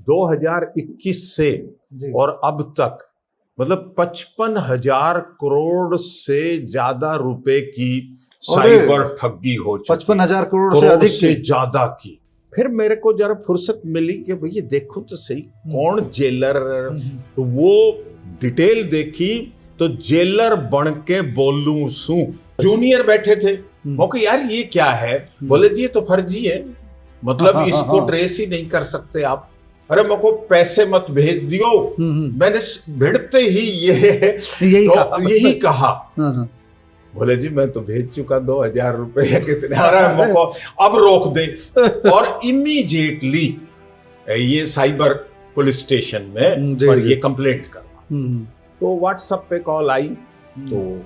2021 से और अब तक मतलब 55,000 करोड़ से ज्यादा रुपए की साइबर ठगी हो चुकी, 55,000 करोड़ से अधिक से ज्यादा की। फिर मेरे को जरा फुर्सत मिली कि भैया देखो तो सही कौन जेलर, तो वो डिटेल देखी तो जेलर बन के बोलूं सू। जूनियर बैठे थे, ओके यार ये क्या है, बोले जी ये तो फर्जी है, मतलब इसको ट्रेस ही नहीं कर सकते आप। अरे मेरे को पैसे मत भेज दियो, मैंने भिड़ते ही यही कहा। बोले जी मैं तो भेज चुका 2,000 रुपए या कितने, अरे मेरे को अब रोक दे। और इमीडिएटली ये साइबर पुलिस स्टेशन में पर ये कंप्लेंट करवा। तो व्हाट्सएप पे कॉल आई, तो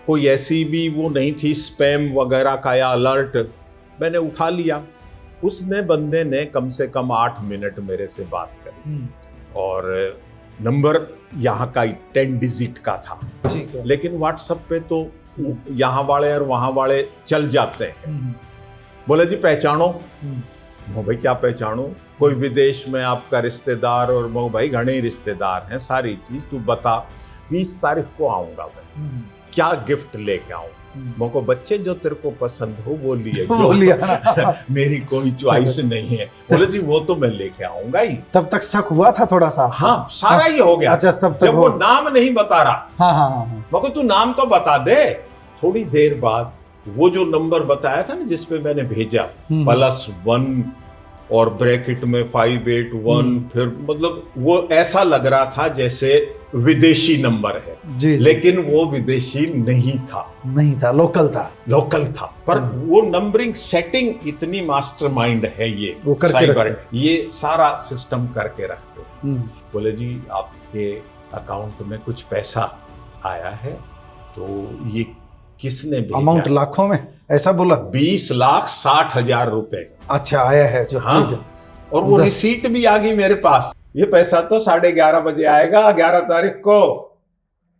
कोई ऐसी भी वो नहीं थी स्पैम वगैरह का या अलर्ट, मैंने उठा लिया। उसने बंदे ने कम से कम 8 मिनट मेरे से बात करी और नंबर यहाँ का 10 डिजिट का था, ठीक है। लेकिन व्हाट्सएप पे तो यहाँ वाले और वहाँ वाले चल जाते हैं। बोले जी पहचानो, मो भाई क्या पहचानो, कोई विदेश में आपका रिश्तेदार, और मो भाई घने रिश्तेदार हैं, सारी चीज तू बता, 20 तारीख को आऊंगा मैं, क्या गिफ्ट लेके आऊं, मोको बच्चे जो तेरे को पसंद हो वो लिए मेरी कोई चॉइस नहीं है। बोले जी वो तो मैं लेके आऊंगा ही। तब तक शक हुआ था थोड़ा सा? हाँ सारा ही हो गया। अच्छा, तब जब वो नाम नहीं बता रहा, हाँ, मोको तू नाम तो बता दे। थोड़ी देर बाद वो जो नंबर बताया था ना जिसपे मैंने भेजा +1 और ब्रैकेट में 581, फिर मतलब वो ऐसा लग रहा था जैसे विदेशी नंबर है, लेकिन वो विदेशी नहीं था, लोकल था। पर वो नंबरिंग सेटिंग इतनी मास्टरमाइंड है ये साइबर, ये सारा सिस्टम करके रखते हैं। बोले जी आपके अकाउंट में कुछ पैसा आया है, तो ये किसने भेजा? अमाउंट लाखों में, ऐसा बोला? 20,60,000 रुपए। अच्छा आया है जो, हाँ, ठीक है। और वो रिसीट भी आ गई मेरे पास। ये पैसा तो 11:30 बजे आएगा 11 तारीख को,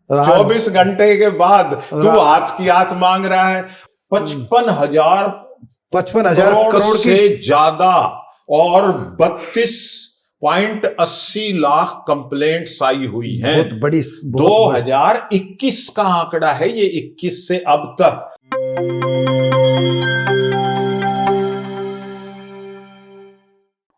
24 घंटे के बाद तू हाथ की हाथ मांग रहा है। 55,000 करोड़ से ज्यादा और 32.80 लाख कंप्लेंट्स आई हुई हैं। बहुत बड़ी 2021 का आंकड़ा है ये, 21 से अब तक।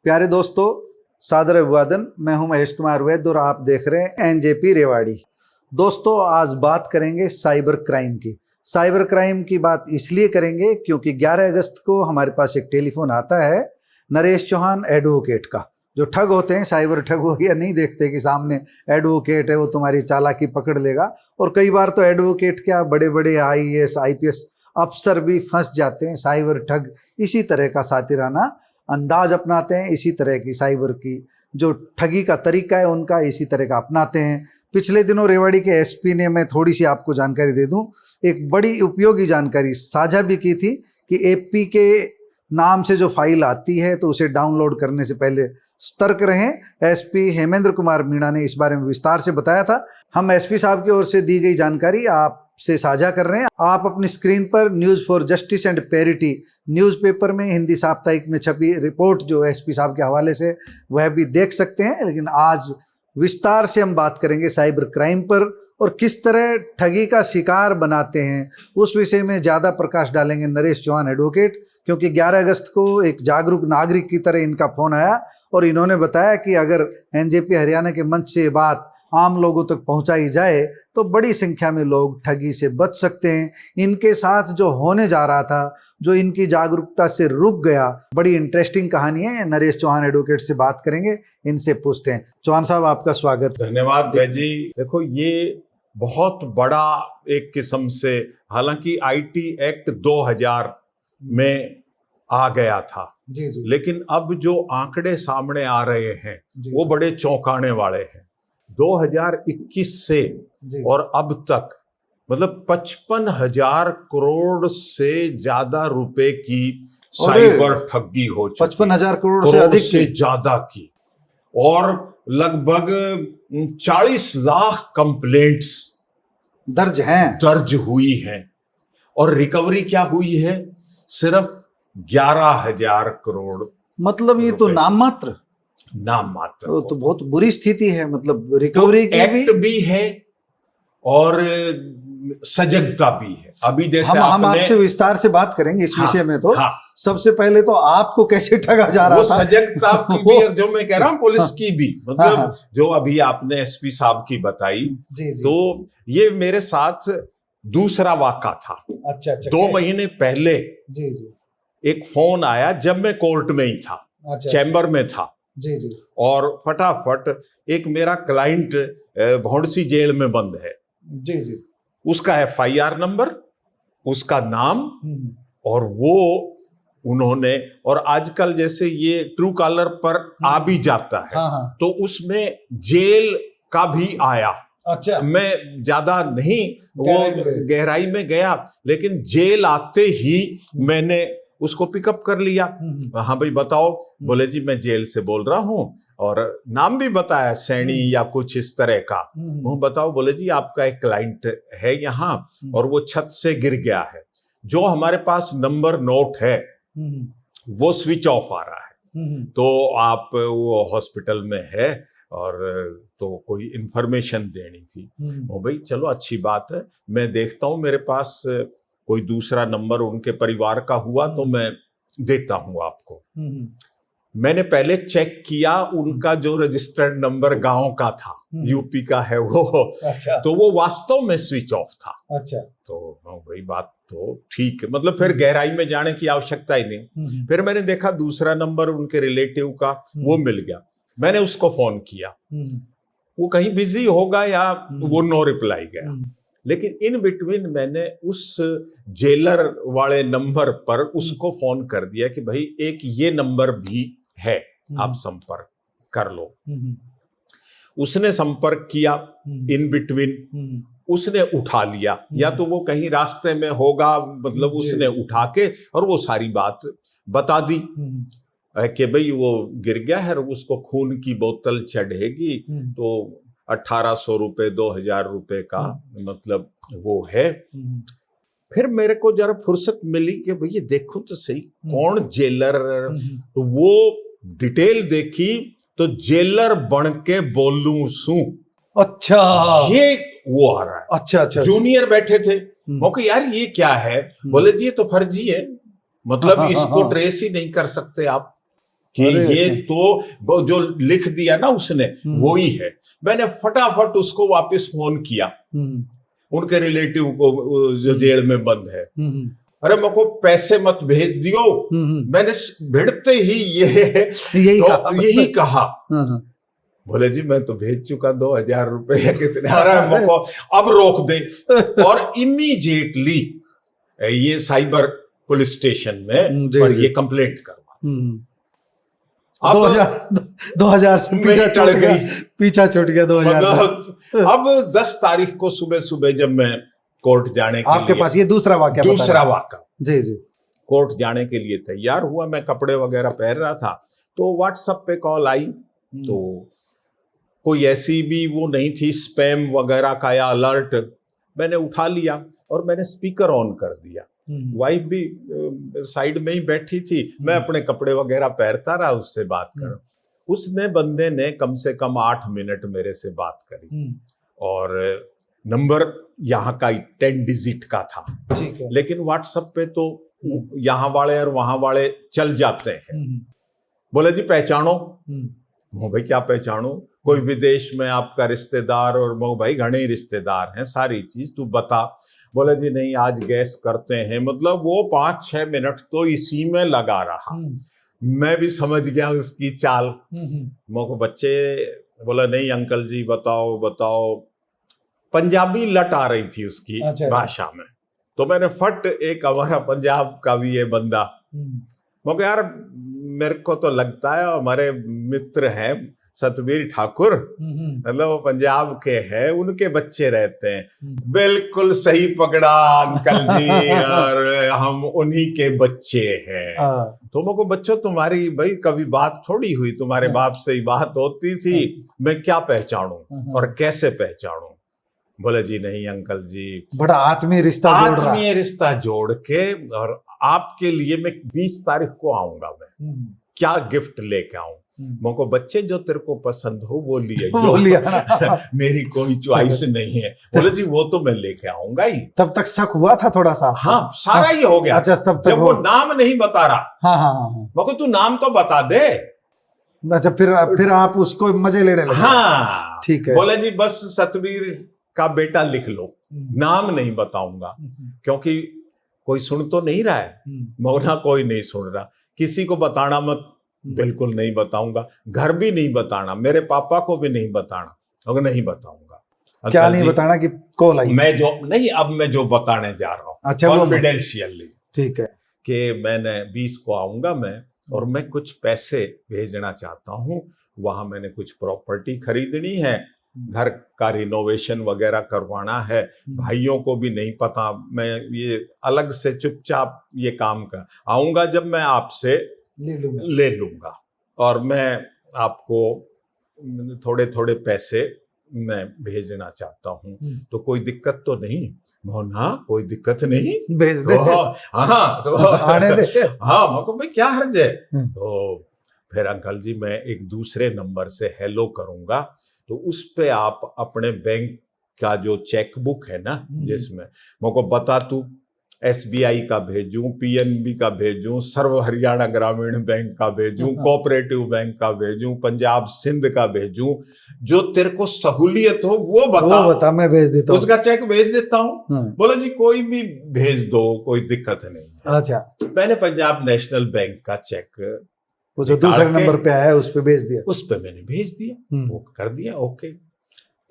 प्यारे दोस्तों, सादर अभिवादन। मैं हूं महेश कुमार वैद्य और आप देख रहे हैं एनजेपी रेवाड़ी। दोस्तों आज बात करेंगे साइबर क्राइम की। साइबर क्राइम की बात इसलिए करेंगे क्योंकि 11 अगस्त को हमारे पास एक टेलीफोन आता है नरेश चौहान एडवोकेट का। जो ठग होते हैं, साइबर ठग हो गया, नहीं देखते कि सामने एडवोकेट है, वो तुम्हारी चालाकी पकड़ लेगा। और कई बार तो एडवोकेट क्या, बड़े बड़े IAS IPS अफसर भी फंस जाते हैं। साइबर ठग इसी तरह का सातिराना अंदाज अपनाते हैं, इसी तरह की साइबर की जो ठगी का तरीका है उनका इसी तरह का अपनाते हैं। पिछले दिनों रेवाड़ी के SP ने, मैं थोड़ी सी आपको जानकारी दे दूं, एक बड़ी उपयोगी जानकारी साझा भी की थी कि AP के नाम से जो फाइल आती है तो उसे डाउनलोड करने से पहले सतर्क रहें। SP हेमेंद्र कुमार मीणा ने इस बारे में विस्तार से बताया था। हम SP साहब की ओर से दी गई जानकारी आपसे साझा कर रहे हैं। आप अपनी स्क्रीन पर news for justice and parity newspaper में हिंदी साप्ताहिक में छपी रिपोर्ट जो SP साहब के हवाले से, वह भी देख सकते हैं। लेकिन आज विस्तार से हम बात करेंगे साइबर क्राइम पर और किस तरह ठगी का शिकार बनाते हैं, उस विषय में ज़्यादा प्रकाश डालेंगे नरेश चौहान एडवोकेट। क्योंकि 11 अगस्त को एक जागरूक नागरिक की तरह इनका फ़ोन आया और इन्होंने बताया कि अगर NJP हरियाणा के मंच से बात आम लोगों तक पहुंचाई जाए तो बड़ी संख्या में लोग ठगी से बच सकते हैं। इनके साथ जो होने जा रहा था, जो इनकी जागरूकता से रुक गया, बड़ी इंटरेस्टिंग कहानी है। नरेश चौहान एडवोकेट से बात करेंगे, इनसे पूछते हैं। चौहान साहब आपका स्वागत। धन्यवाद भाई जी। देखो ये बहुत बड़ा एक किस्म से, हालांकि IT एक्ट 2000 में आ गया था, जी। लेकिन अब जो आंकड़े सामने आ रहे हैं वो बड़े चौंकाने वाले हैं। 2021 से और अब तक मतलब 55,000 करोड़ से ज्यादा रुपए की साइबर ठगी हो चुकी, 55,000 करोड़ से अधिक से ज्यादा की, और लगभग 40 लाख कंप्लेंट्स दर्ज हुई हैं। और रिकवरी क्या हुई है? सिर्फ 11,000 करोड़। मतलब ये तो नाम मात्र। नाम मात्र तो बहुत बुरी स्थिति है, मतलब रिकवरी की भी। एक्ट भी है और सजगता भी है। अभी जैसे हम आपने आपसे विस्तार से बात करेंगे इस हाँ, विषय में। तो हाँ, सबसे पहले तो आपको कैसे ठगा जा रहा वो था? सजगता की भी और जो मैं कह रहा हूँ पुलिस की भी, हाँ, मतलब हाँ। जो अभी आपने एसपी साहब की बताई, जी जी। तो ये मेरे साथ दूसरा वाक़ा था। अच्छा अच्छा। 2 महीने पहले जी जी। एक फोन आया जब मैं कोर्ट में ही था, अच्छा। चैम्बर में था, जी जी। और फटाफट एक मेरा क्लाइंट भौंडसी जेल में बंद है, जी जी। उसका FIR नंबर, उसका नाम, और वो उन्होंने, और आजकल जैसे ये ट्रू कॉलर पर आ भी जाता है, हाँ हाँ। तो उसमें जेल का भी आया। अच्छा। मैं ज्यादा नहीं गहराई में वो गए। गहराई में गया, लेकिन जेल आते ही मैंने उसको पिकअप कर लिया। हाँ भाई बताओ, बोले जी मैं जेल से बोल रहा हूँ, और नाम भी बताया सैनी या कुछ इस तरह का। वो बताओ, बोले जी आपका एक क्लाइंट है यहाँ और वो छत से गिर गया है, जो हमारे पास नंबर नोट है वो स्विच ऑफ आ रहा है, तो आप वो हॉस्पिटल में है और तो कोई इंफॉर्मेशन देनी थी। ओ भाई चलो अच्छी बात है, मैं देखता हूँ मेरे पास कोई दूसरा नंबर उनके परिवार का हुआ तो मैं देता हूँ आपको। मैंने पहले चेक किया, उनका जो रजिस्टर्ड नंबर गांव का था, यूपी का है वो। अच्छा। तो वो वास्तव में स्विच ऑफ था। अच्छा। तो वही बात तो ठीक है, मतलब फिर गहराई में जाने की आवश्यकता ही नहीं। फिर मैंने देखा दूसरा नंबर उनके रिलेटिव का वो मिल गया, मैंने उसको फोन किया, वो कहीं बिजी होगा या वो नो रिप्लाई गया। लेकिन इन बिटवीन मैंने उस जेलर वाले नंबर पर उसको फोन कर दिया कि भाई एक ये नंबर भी है, आप संपर्क कर लो। उसने संपर्क किया, इन बिटवीन उसने उठा लिया, या तो वो कहीं रास्ते में होगा, मतलब उसने उठा के और वो सारी बात बता दी कि भाई वो गिर गया है, उसको खून की बोतल चढ़ेगी, तो 1800 रुपए 2000 रुपए का मतलब वो है। फिर मेरे को जरा फुर्सत मिली कि भैया देखो तो सही कौन जेलर, तो वो डिटेल देखी तो जेलर बन के बोलूं सू। अच्छा, ये वो आ रहा है। अच्छा अच्छा। जूनियर बैठे थे, मौके यार ये क्या है, बोले जी ये तो फर्जी है, मतलब इसको ट्रेस ही नहीं कर सकते आप कि ये तो जो लिख दिया ना उसने वो ही है। मैंने फटाफट उसको वापस फोन किया, उनके रिलेटिव को जो जेल में बंद है, अरे मेरे को पैसे मत भेज दियो। मैंने भिड़ते ही यही कहा। बोले जी मैं तो भेज चुका 2000 रुपए या कितने, अरे मेरे को अब रोक दे। और इमीडिएटली ये साइबर पुलिस स्टेशन में पर ये कंप्लेंट करवा। 2000 से पीछा छूट गया 2000। मतलब अब 10 तारीख को सुबह सुबह जब मैं कोर्ट जाने के आपके लिए, पास ये दूसरा वाक़या जी जी, कोर्ट जाने के लिए तैयार हुआ, मैं कपड़े वगैरह पहन रहा था, तो व्हाट्सएप पे कॉल आई। तो कोई ऐसी भी वो नहीं थी स्पैम वगैरह का या अलर्ट, मैंने उठा लिया और मैंने स्पीकर ऑन कर दिया। वाइफ भी साइड में ही बैठी थी, मैं अपने कपड़े वगैरह पहनता रहा, उससे बात कर। उसने बंदे ने कम से कम 8 मिनट मेरे से बात करी, और नंबर यहाँ का 10 डिजिट का था, ठीक है। लेकिन व्हाट्सएप पे तो यहाँ वाले और वहां वाले चल जाते हैं। बोले जी पहचानो। मो भाई क्या पहचानो, कोई विदेश में आपका रिश्तेदार, और मो भाई घने रिश्तेदार हैं, सारी चीज तू बता। बोले जी नहीं आज गैस करते हैं, मतलब वो 5-6 मिनट तो इसी में लगा रहा। मैं भी समझ गया उसकी चाल। मोको बच्चे बोला नहीं अंकल जी बताओ बताओ, पंजाबी लट आ रही थी उसकी भाषा में। तो मैंने फट, एक हमारा पंजाब का भी ये बंदा, मोको यार मेरे को तो लगता है हमारे मित्र हैं सतबीर ठाकुर, मतलब वो पंजाब के हैं, उनके बच्चे रहते हैं। बिल्कुल सही पकड़ा अंकल जी, और हम उन्हीं के बच्चे हैं। तो मेरे को बच्चों तुम्हारी भाई कभी बात थोड़ी हुई, तुम्हारे बाप से ही बात होती थी, मैं क्या पहचानूं और कैसे पहचानूं। बोले जी नहीं अंकल जी, बड़ा आत्मीय रिश्ता जोड़ के, और आपके लिए मैं 20 तारीख को आऊंगा, मैं क्या गिफ्ट लेके आऊं। मोको बच्चे जो तेरे को पसंद हो वो लिए वो लिया। मेरी कोई चॉइस नहीं है। बोले जी वो तो मैं लेके आऊंगा ही। तब तक शक हुआ था थोड़ा सा? हाँ सारा ही हो गया। अच्छा, तब तक जब वो नाम नहीं बता रहा, हाँ हाँ हाँ। मोको तू नाम तो बता दे। अच्छा, फिर आप उसको मजे लेने लगे? हाँ ठीक है। बोले जी बस सतवीर का बेटा लिख लो, नाम नहीं बताऊंगा, क्योंकि कोई सुन तो नहीं रहा है। मोना कोई नहीं सुन रहा, किसी को बताना मत, बिल्कुल नहीं बताऊंगा, घर भी नहीं बताना, मेरे पापा को भी नहीं बताना, अगर नहीं बताऊंगा। क्या नहीं बताना कि कॉल आई? मैं जो नहीं, अब मैं जो बताने जा रहा हूँ अच्छा, कॉन्फिडेंशियली, ठीक है, कि मैंने 20 को आऊंगा मैं, और मैं कुछ पैसे भेजना चाहता हूँ, वहां मैंने कुछ प्रॉपर्टी खरीदनी है, घर का रिनोवेशन वगैरह करवाना है, भाइयों को भी नहीं पता, मैं ये अलग से चुपचाप ये काम कर आऊंगा, जब मैं आपसे ले लूंगा और मैं आपको थोड़े थोड़े पैसे मैं भेजना चाहता हूँ, तो कोई दिक्कत तो नहीं? मोना कोई दिक्कत नहीं, भेज दे। हाँ तो आने दे। हाँ मको भाई क्या हर्ज है। तो फिर अंकल जी मैं एक दूसरे नंबर से हेलो करूंगा, तो उस पे आप अपने बैंक का जो चेकबुक है ना, जिसमें मुझको बता, तू SBI का भेजूं, PNB का भेजूं, सर्व हरियाणा ग्रामीण बैंक का भेजूं, कोऑपरेटिव बैंक का भेजूं, पंजाब सिंध का भेजूं, जो तेरे को सहूलियत हो वो बता, मैं भेज देता हूँ, उसका चेक भेज देता हूँ। बोला जी कोई भी भेज दो, कोई दिक्कत नहीं है। अच्छा, मैंने पंजाब नेशनल बैंक का चेक वो जो दूसरे नंबर पे आया है उस पे भेज दिया, उस पे मैंने भेज दिया, वो कर दिया, ओके।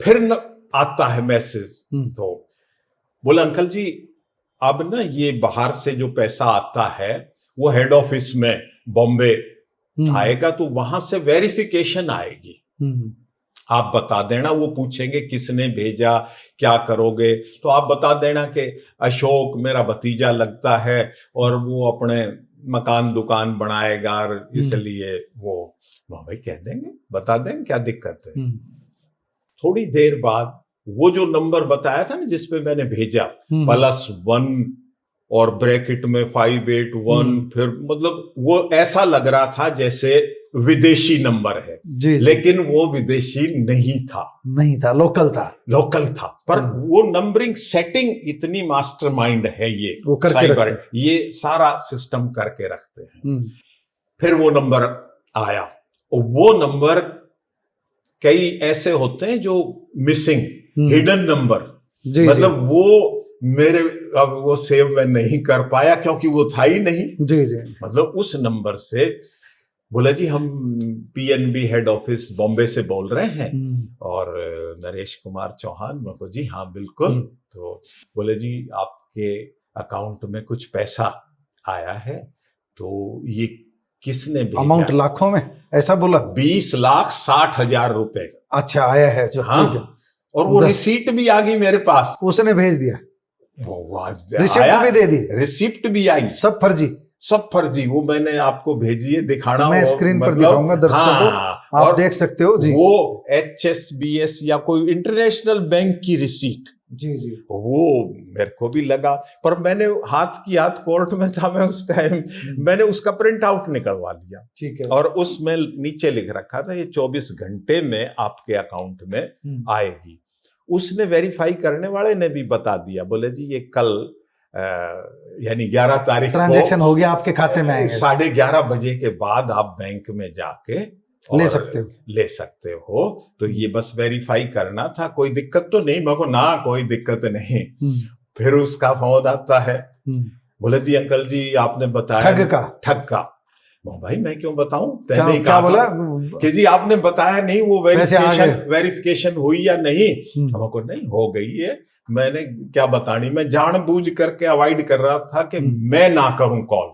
फिर आता है मैसेज, तो बोला अंकल जी अब ना ये बाहर से जो पैसा आता है वो हेड ऑफिस में बॉम्बे आएगा, तो वहां से वेरिफिकेशन आएगी, आप बता देना, वो पूछेंगे किसने भेजा, क्या करोगे, तो आप बता देना कि अशोक मेरा भतीजा लगता है और वो अपने मकान दुकान बनाएगा, इसलिए वो भाई कह देंगे, बता देंगे, क्या दिक्कत है। थोड़ी देर बाद वो जो नंबर बताया था ना जिसपे मैंने भेजा +1 और ब्रैकेट में 581, फिर मतलब वो ऐसा लग रहा था जैसे विदेशी नंबर है, लेकिन वो विदेशी नहीं था, लोकल था। पर वो नंबरिंग सेटिंग इतनी मास्टरमाइंड है ये साइबर, ये सारा सिस्टम करके रखते हैं। फिर वो नंबर आया, और वो नंबर कई ऐसे होते हैं जो मिसिंग, हिडन नंबर, मतलब वो मेरे अब वो सेव मैं नहीं कर पाया क्योंकि वो था ही नहीं। मतलब उस नंबर से बोला जी हम PNB हेड ऑफिस बॉम्बे से बोल रहे हैं, और नरेश कुमार चौहान। मैं को जी हाँ बिल्कुल। तो बोले जी आपके अकाउंट में कुछ पैसा आया है, तो ये किसने भेजा? अमाउंट लाखों में ऐसा बोला? 20,60,000 रुपए। अच्छा, आया है जो, हाँ, ठीक है। और वो रिसीप्ट भी आ गई मेरे पास, उसने भेज दिया, रिसिप्ट भी दे दी, रिसिप्ट भी आई, सब फर्जी। वो मैंने आपको भेजी है, दिखाना, मैं स्क्रीन पर दिखाऊंगा दर्शकों को, आप देख सकते हो जी। वो HSBS या कोई इंटरनेशनल बैंक की रिसीट, जी वो मेरे को भी लगा, पर मैंने हाथ की हाथ कोर्ट में था मैं उस टाइम, मैंने उसका प्रिंट आउट निकलवा लिया, ठीक है, और उसमें नीचे लिख रखा था ये 24 घंटे में आपके अकाउंट में आएगी। उसने वेरीफाई करने वाले ने भी बता दिया, बोले जी ये कल यानी 11 तारीख को ट्रांजैक्शन हो गया, आपके खाते में आएगा, 11:30 बजे के बाद आप बैंक में जाके ले सकते हो। तो ये बस वेरीफाई करना था, कोई दिक्कत तो नहीं? मगर ना कोई दिक्कत नहीं। फिर उसका फोन आता है, बोले जी अंकल जी आपने बताया ठग का। भाई मैं क्यों बताऊं, क्या बोला कि जी आपने बताया नहीं, वो वेरिफिकेशन हुई या नहीं? हमको नहीं हो गई है, मैंने क्या बतानी, मैं जानबूझ करके अवॉइड कर रहा था कि मैं ना करूं कॉल,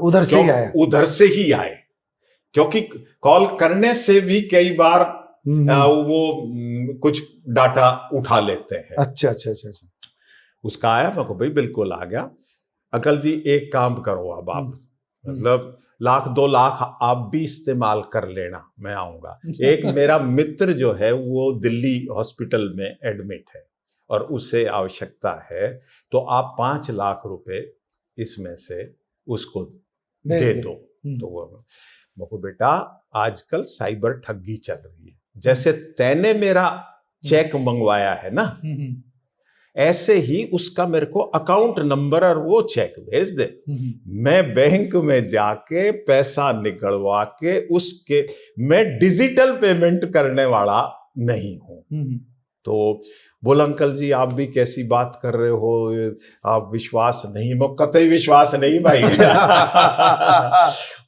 उधर से ही आए, क्योंकि कॉल करने से भी कई बार वो कुछ डाटा उठा लेते हैं। अच्छा। उसका आया, मैं को भाई बिल्कुल आ गया। अंकल जी एक काम करो, अब आप मतलब 1,00,000 2,00,000 आप भी इस्तेमाल कर लेना, मैं आऊंगा। एक मेरा मित्र जो है वो दिल्ली हॉस्पिटल में एडमिट है और उसे आवश्यकता है, तो आप 5 लाख रुपए इसमें से उसको दे दो। तो वो बेटा आजकल साइबर ठगी चल रही है। जैसे तैने मेरा चेक मंगवाया है ना, ऐसे ही उसका मेरे को अकाउंट नंबर और वो चेक भेज दे, मैं बैंक में जाके पैसा निकलवा के उसके, मैं डिजिटल पेमेंट करने वाला नहीं हूं। तो बोला अंकल जी आप भी कैसी बात कर रहे हो, आप विश्वास नहीं, मैं कतई विश्वास नहीं भाई।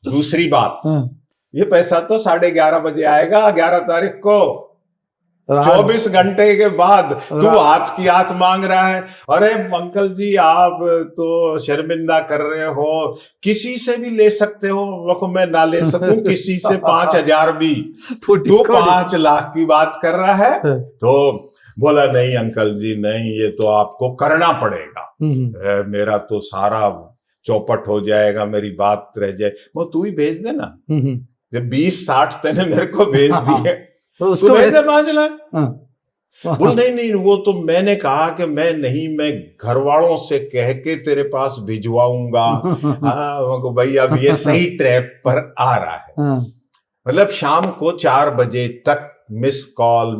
दूसरी बात, ये पैसा तो 11:30 बजे आएगा 11 तारीख को, 24 घंटे के बाद तू हाथ की हाथ मांग रहा है। अरे अंकल जी आप तो शर्मिंदा कर रहे हो, किसी से भी ले सकते हो, वो मैं ना ले सकूं किसी से 5,000 भी, तू 5 लाख की बात कर रहा है। तो बोला नहीं अंकल जी नहीं, ये तो आपको करना पड़ेगा, मेरा तो सारा चौपट हो जाएगा, मेरी बात रह जाए। वो तू ही भेज देना, जब 20-60 तेने मेरे को भेज दिए तो उसको भेज दे 5 लाख। बोल नहीं वो तो मैंने कहा कि मैं नहीं, मैं घर वालों से कह के तेरे पास भिजवाऊंगा। भाई अब ये सही ट्रैप पर आ रहा है। मतलब शाम को 4 बजे तक मिस कॉल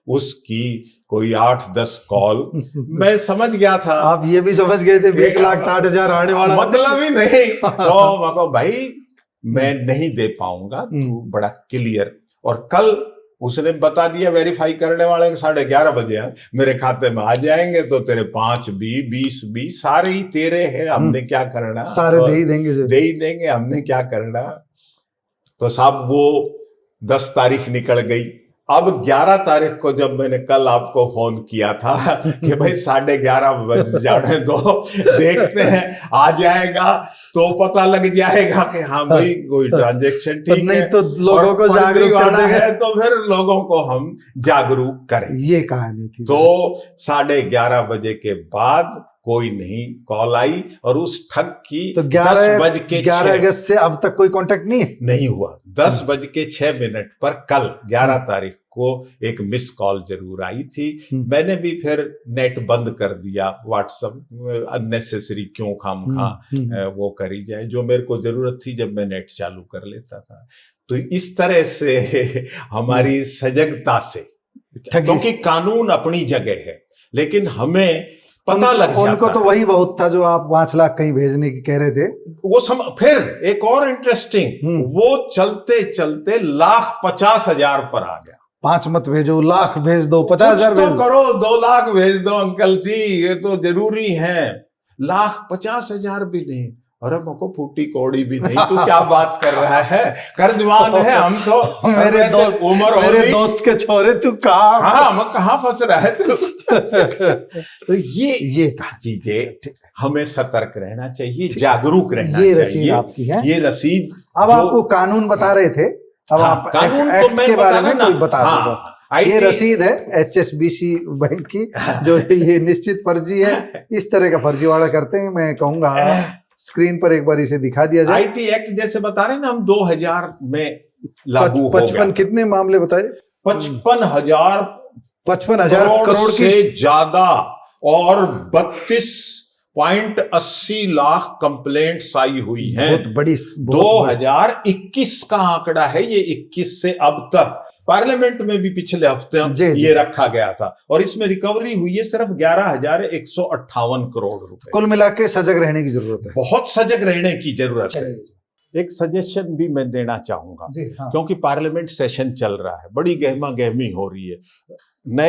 उसकी कोई 8-10 कॉल। मैं समझ गया था, आप ये भी समझ गए थे 20,60,000 आने वाला, मतलब ही नहीं। तो भाई मैं नहीं दे पाऊंगा, तू बड़ा क्लियर। और कल उसने बता दिया वेरीफाई करने वाले 11:30 बजे मेरे खाते में आ जाएंगे, तो तेरे 5 भी 20 भी सारे ही तेरे हैं, हमने क्या करना, सारे दे ही देंगे, हमने क्या करना। तो साहब वो 10 तारीख निकल गई। अब 11 तारीख को जब मैंने कल आपको फोन किया था कि भाई 11:30 बज जाने दो, देखते हैं आ जाएगा तो पता लग जाएगा कि हाँ भाई कोई ट्रांजैक्शन ठीक नहीं है, तो लोगों को जागरूक करना है, तो फिर लोगों को हम जागरूक करें। ये कहानी थी। तो 11:30 बजे के बाद कोई नहीं कॉल आई, और उस ठग की तो 11 अगस्त से अब तक कोई कांटेक्ट नहीं हुआ। 10:06 पर कल 11 तारीख को एक मिस कॉल जरूर आई थी। मैंने भी फिर नेट बंद कर दिया, व्हाट्सएप अननेसेसरी क्यों खामखा वो करी जाए, जो मेरे को जरूरत थी जब मैं नेट चालू कर लेता था। तो इस तरह से हमारी सजगता से, क्योंकि कानून अपनी जगह है लेकिन हमें पता लग जाता। उनको तो वही बहुत था जो आप 5 लाख कहीं भेजने की कह रहे थे। वो फिर एक और इंटरेस्टिंग, वो चलते चलते 1,50,000 पर आ गया। 5 मत भेजो, लाख भेज दो, 50,000 तो करो, 2 लाख भेज दो अंकल जी, ये तो जरूरी है। 1,50,000 भी नहीं, अरे मको फूटी कौड़ी भी नहीं, तू क्या बात कर रहा है, कर्जवान है हम तो। मेरे दोस्त के छोरे तू कहाँ, हाँ मैं कहाँ फंस रहा है तू। तो ये चीजें हमें सतर्क रहना चाहिए, जागरूक रहना चाहिए। रसीद आपकी है, ये रसीद। अब आपको कानून बता रहे थे, अब आप कानून के बारे में कोई बता दो। ये रसीद है HSBC बैंक की, जो ये निश्चित फर्जी है, इस तरह का फर्जीवाड़ा करते हैं। मैं कहूंगा स्क्रीन पर एक बार इसे दिखा दिया जाए। IT एक्ट जैसे बता रहे हैं ना हम, 2000 में लागू हो गया। 55 कितने मामले बताए? 55,000 करोड़ से ज्यादा, और 32.80 लाख कंप्लेंट्स आई हुई हैं। बहुत बड़ी 2021 का आंकड़ा है ये, 21 से अब तक। पार्लियामेंट में भी पिछले हफ्ते ये रखा गया था, और इसमें रिकवरी हुई है सिर्फ 11,158 करोड़ रुपए। कुल मिला के सजग रहने की जरूरत है, बहुत सजग रहने की जरूरत है। एक सजेशन भी मैं देना चाहूंगा, क्योंकि पार्लियामेंट सेशन चल रहा है, बड़ी गहमा गहमी हो रही है,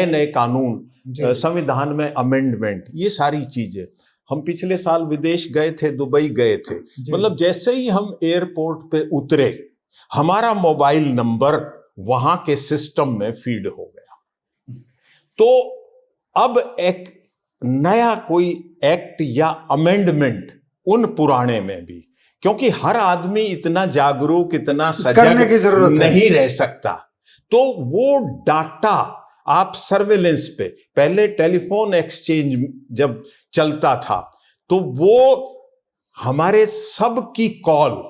नए कानून, संविधान में अमेंडमेंट, ये सारी चीजें। हम पिछले साल विदेश गए थे, दुबई गए थे, मतलब जैसे ही हम एयरपोर्ट पे उतरे, हमारा मोबाइल नंबर वहां के सिस्टम में फीड हो गया। तो अब एक नया कोई एक्ट या अमेंडमेंट उन पुराने में भी, क्योंकि हर आदमी इतना जागरूक, इतना सजग नहीं रह सकता, तो वो डाटा आप सर्वेलेंस पे, पहले टेलीफोन एक्सचेंज जब चलता था तो वो हमारे सब की कॉल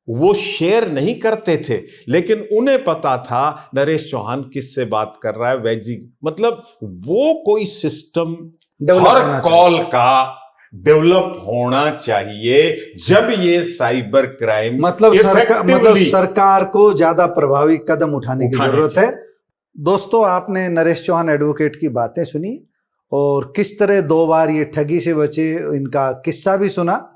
वो शेयर नहीं करते थे, लेकिन उन्हें पता था नरेश चौहान किससे बात कर रहा है, वैजी, मतलब वो कोई सिस्टम हर कॉल का डेवलप होना चाहिए जब ये साइबर क्राइम मतलब effectively सरकार को ज्यादा प्रभावी कदम उठाने की उठाने जरूरत है। दोस्तों, आपने नरेश चौहान एडवोकेट की बातें सुनी और किस तरह 2 बार ये ठगी से बचे, इनका किस्सा भी सुना।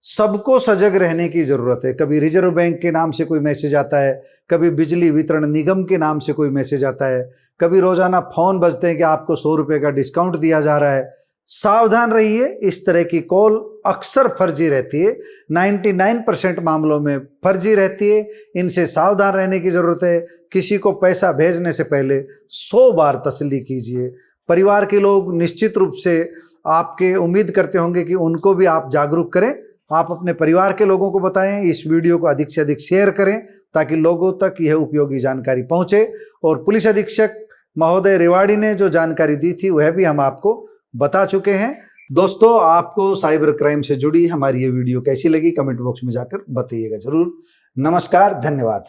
सबको सजग रहने की जरूरत है। कभी रिजर्व बैंक के नाम से कोई मैसेज आता है, कभी बिजली वितरण निगम के नाम से कोई मैसेज आता है, कभी रोजाना फोन बजते हैं कि आपको 100 रुपए का डिस्काउंट दिया जा रहा है। सावधान रहिए, इस तरह की कॉल अक्सर फर्जी रहती है, 99% मामलों में फर्जी रहती है। इनसे सावधान रहने की जरूरत है। किसी को पैसा भेजने से पहले 100 बार तसल्ली कीजिए। परिवार के लोग निश्चित रूप से आपके उम्मीद करते होंगे कि उनको भी आप जागरूक करें। आप अपने परिवार के लोगों को बताएं, इस वीडियो को अधिक से अधिक शेयर करें ताकि लोगों तक यह उपयोगी जानकारी पहुंचे। और पुलिस अधीक्षक महोदय रेवाड़ी ने जो जानकारी दी थी वह भी हम आपको बता चुके हैं। दोस्तों, आपको साइबर क्राइम से जुड़ी हमारी ये वीडियो कैसी लगी कमेंट बॉक्स में जाकर बताइएगा जरूर। नमस्कार, धन्यवाद।